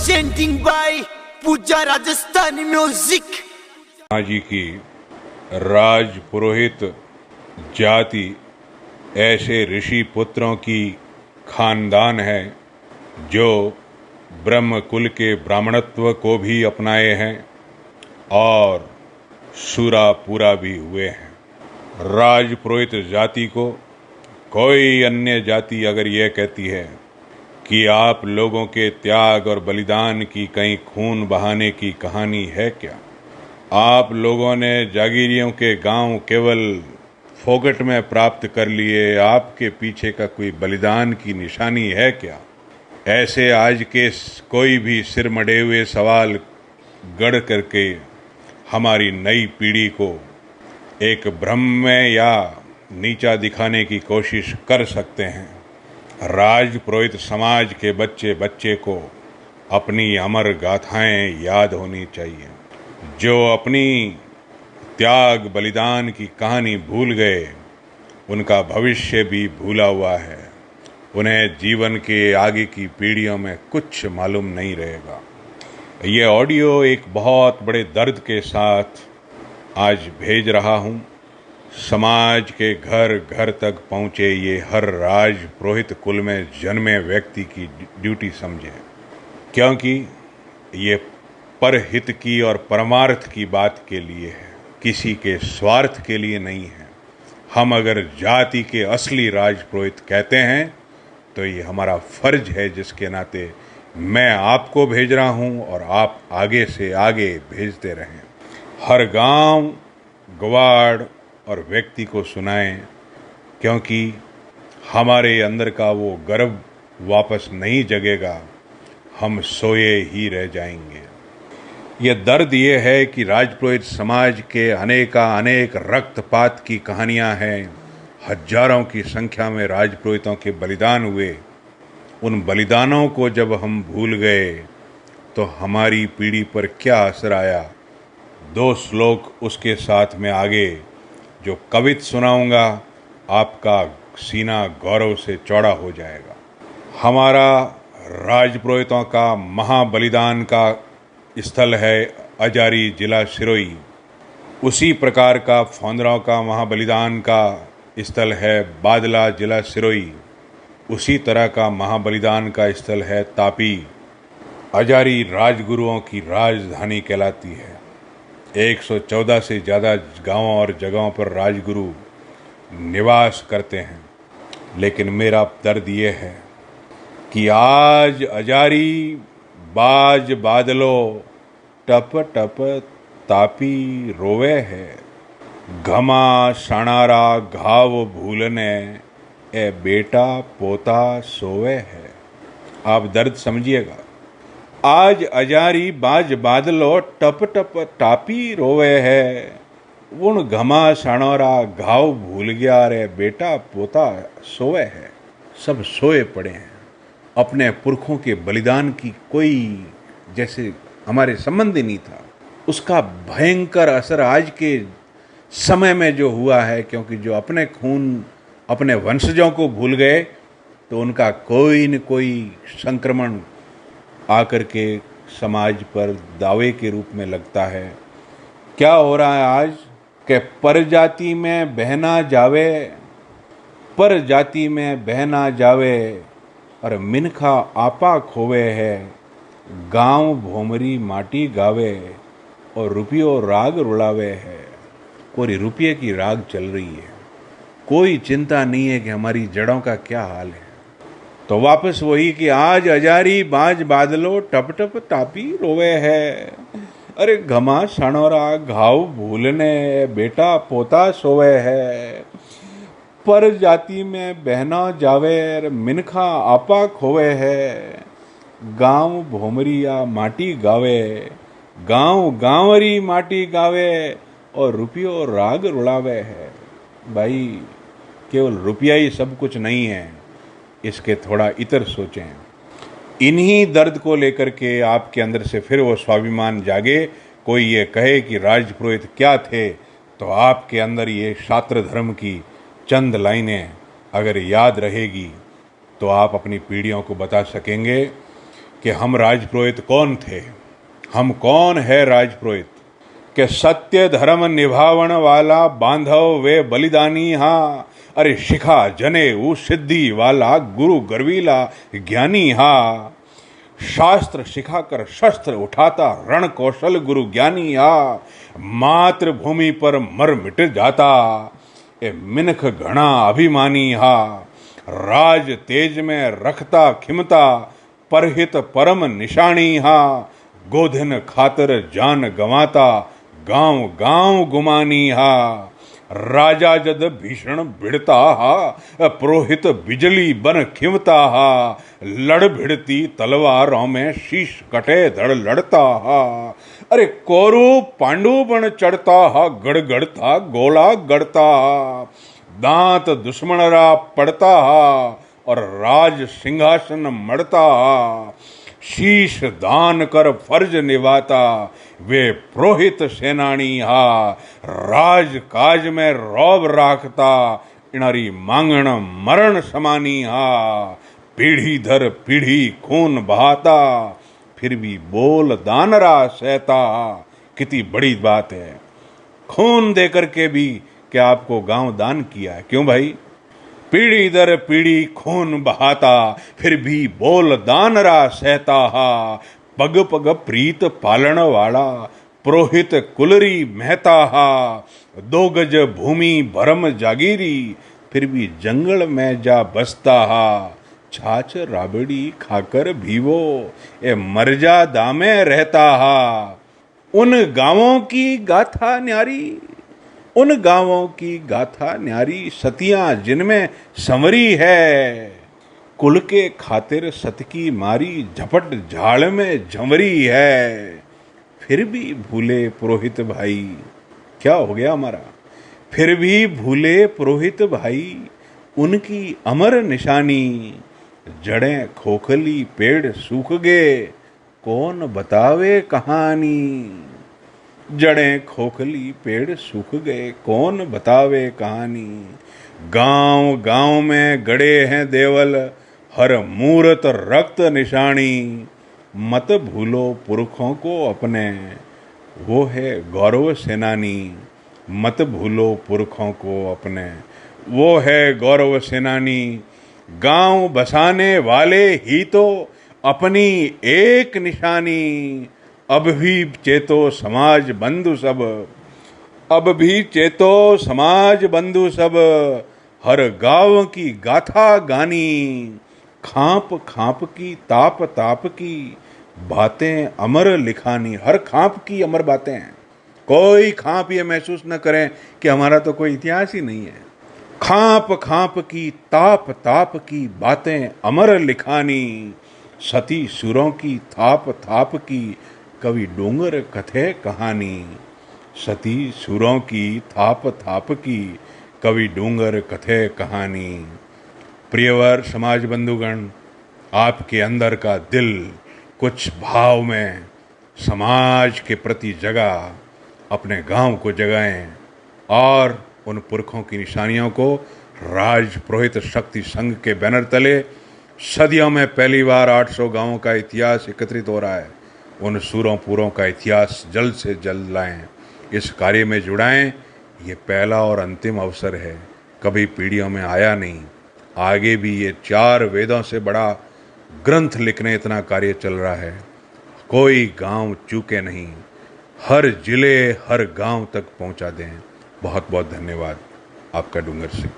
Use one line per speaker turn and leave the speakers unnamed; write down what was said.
presenting by Pooja Rajasthani music.
जी की राज पुरोहित जाति ऐसे ऋषि पुत्रों की खानदान है जो ब्रह्म कुल के ब्राह्मणत्व को भी अपनाए हैं और शूरा पूरा भी हुए हैं। राज पुरोहित जाति को कोई अन्य जाति अगर यह कहती है कि आप लोगों के त्याग और बलिदान की कहीं खून बहाने की कहानी है क्या, आप लोगों ने जागीरियों के गांव केवल फोगट में प्राप्त कर लिए, आपके पीछे का कोई बलिदान की निशानी है क्या, ऐसे आज के कोई भी सिर मढ़े हुए सवाल गढ़ करके हमारी नई पीढ़ी को एक भ्रम में या नीचा दिखाने की कोशिश कर सकते हैं। राज पुरोहित समाज के बच्चे बच्चे को अपनी अमर गाथाएं याद होनी चाहिए। जो अपनी त्याग बलिदान की कहानी भूल गए उनका भविष्य भी भूला हुआ है। उन्हें जीवन के आगे की पीढ़ियों में कुछ मालूम नहीं रहेगा। ये ऑडियो एक बहुत बड़े दर्द के साथ आज भेज रहा हूँ। समाज के घर घर तक पहुँचे ये हर राज पुरोहित कुल में जन्मे व्यक्ति की ड्यूटी समझे, क्योंकि ये परहित की और परमार्थ की बात के लिए है, किसी के स्वार्थ के लिए नहीं है। हम अगर जाति के असली राज पुरोहित कहते हैं तो ये हमारा फर्ज है, जिसके नाते मैं आपको भेज रहा हूँ और आप आगे से आगे भेजते रहें। हर गांव, गवाड़ और व्यक्ति को सुनाएं, क्योंकि हमारे अंदर का वो गर्व वापस नहीं जगेगा, हम सोए ही रह जाएंगे। ये दर्द ये है कि राजपुरोहित समाज के अनेक रक्तपात की कहानियां हैं। हजारों की संख्या में राजपुरोहितों के बलिदान हुए। उन बलिदानों को जब हम भूल गए तो हमारी पीढ़ी पर क्या असर आया, 2 श्लोक उसके साथ में आगे जो कवित सुनाऊंगा, आपका सीना गौरव से चौड़ा हो जाएगा। हमारा राजपुरोहितों का महाबलिदान का स्थल है अजारी जिला सिरोही। उसी प्रकार का फौंदराव का महाबलिदान का स्थल है बादला जिला सिरोही। उसी तरह का महाबलिदान का स्थल है तापी। अजारी राजगुरुओं की राजधानी कहलाती है। 114 से ज़्यादा गांवों और जगहों पर राजगुरु निवास करते हैं। लेकिन मेरा दर्द ये है कि आज अजारी बाज बादलो टप टप तापी रोवे है। घमा सणारा घाव भूलने ए बेटा पोता सोवे है। आप दर्द समझिएगा। आज अजारी बाज बादलो टप टप टापी रोवे है। उन घमा सणोरा घाव भूल गया रे बेटा पोता सोवे है। सब सोए पड़े हैं। अपने पुरखों के बलिदान की कोई जैसे हमारे संबंध ही नहीं था। उसका भयंकर असर आज के समय में जो हुआ है, क्योंकि जो अपने खून अपने वंशजों को भूल गए तो उनका कोई न कोई संक्रमण आकर के समाज पर दावे के रूप में लगता है। क्या हो रहा है आज कि पर जाति में बहना जावे, पर जाति में बहना जावे और मिनखा आपा खोवे है। गांव भोमरी माटी गावे और रुपयो राग रुलावे है। कोई रुपये की राग चल रही है। कोई चिंता नहीं है कि हमारी जड़ों का क्या हाल है। तो वापस वही कि आज अजारी बाज बादलो टप टप तापी रोवे है। अरे घमा सणोरा घाव भूलने बेटा पोता सोवे है। पर जाति में बहना जावे मिनखा आपा खोवे है। गांव भोमरिया माटी गावे, गांव गांवरी माटी गावे और रुपयो राग रुलावे है। भाई केवल रुपया ही सब कुछ नहीं है, इसके थोड़ा इतर सोचें। इन्हीं दर्द को लेकर के आपके अंदर से फिर वो स्वाभिमान जागे। कोई ये कहे कि राजपुरोहित क्या थे, तो आपके अंदर ये शास्त्र धर्म की चंद लाइनें अगर याद रहेगी तो आप अपनी पीढ़ियों को बता सकेंगे कि हम राजपुरोहित कौन थे, हम कौन है राजपुरोहित, कि सत्य धर्म निभावन वाला बांधव वे बलिदानी हा। अरे शिखा जने ऊ सिद्धि वाला गुरु गर्वीला ज्ञानी हा। शास्त्र सिखाकर शस्त्र उठाता रण कौशल गुरु ज्ञानी हा। मातृभूमि पर मर मिट जाता ए मिनख घना अभिमानी हा। राज तेज में रखता खिमता परहित परम निशानी हा। गोधन खातर जान गंवाता गांव गांव गुमानी हा। राजा जद भीषण भिड़ता हा पुरोहित बिजली बन खिमता हा। लड़ भिड़ती तलवारों में शीश कटे धड़ लड़ता हा। अरे कोरु पांडु बन चढ़ता हा गड़गड़ता गोला गड़ता हा। दांत दुश्मन रा पड़ता हा और राज सिंहासन मड़ता हा। शीश दान कर फर्ज निभाता वे पुरोहित सेनानी हा। राज काज में रौब राखता इनारी मांगण मरण समानी हा। पीढ़ी दर पीढ़ी खून बहाता फिर भी बोल दानरा सहता। कितनी बड़ी बात है, खून देकर के भी क्या आपको गांव दान किया है। क्यों भाई? पीढ़ी दर पीढ़ी खून बहाता फिर भी बोल दानरा सहता हा। पग पग प्रीत पालन वाला पुरोहित कुलरी महता हा। 2 गज भूमि भरम जागीरी फिर भी जंगल में जा बसता हा। छाछ राबड़ी खाकर भी वो ए मरजा दामे रहता हा। उन गांवों की गाथा न्यारी, उन गांवों की गाथा न्यारी सतियां जिनमें संवरी है। कुल के खातिर सत की मारी झपट झाड़ में झंवरी है। फिर भी भूले पुरोहित भाई, क्या हो गया हमारा? फिर भी भूले पुरोहित भाई उनकी अमर निशानी। जड़ें खोखली पेड़ सूख गए कौन बतावे कहानी। जड़ें खोखली पेड़ सूख गए कौन बतावे कहानी। गांव गांव में गड़े हैं देवल हर मूरत रक्त निशानी। मत भूलो पुरखों को अपने वो है गौरव सेनानी। मत भूलो पुरखों को अपने वो है गौरव सेनानी। गांव बसाने वाले ही तो अपनी एक निशानी। अब भी चेतो समाज बंधु सब, अब भी चेतो समाज बंधु सब हर गांव की गाथा गानी। खाप खाप की ताप ताप की बातें अमर लिखानी। हर खाप की अमर बातें हैं। कोई खाप ये महसूस न करें कि हमारा तो कोई इतिहास ही नहीं है। खाप खाप की ताप ताप की बातें अमर लिखानी। सती सुरों की थाप थाप की कवि डोंगर कथे कहानी। सती सुरों की थाप थाप की कवि डोंगर कथे कहानी। प्रियवर समाज बंधुगण, आपके अंदर का दिल कुछ भाव में समाज के प्रति जगा, अपने गांव को जगाएं और उन पुरखों की निशानियों को राज पुरोहित शक्ति संघ के बैनर तले सदियों में पहली बार 800 गांवों का इतिहास एकत्रित हो रहा है। उन सूरों पूरों का इतिहास जल्द से जल्द लाएं, इस कार्य में जुड़ाएं। ये पहला और अंतिम अवसर है, कभी पीढ़ियों में आया नहीं। आगे भी ये 4 वेदों से बड़ा ग्रंथ लिखने इतना कार्य चल रहा है। कोई गांव चूके नहीं, हर जिले हर गांव तक पहुंचा दें। बहुत बहुत धन्यवाद। आपका डूंगर सिंह।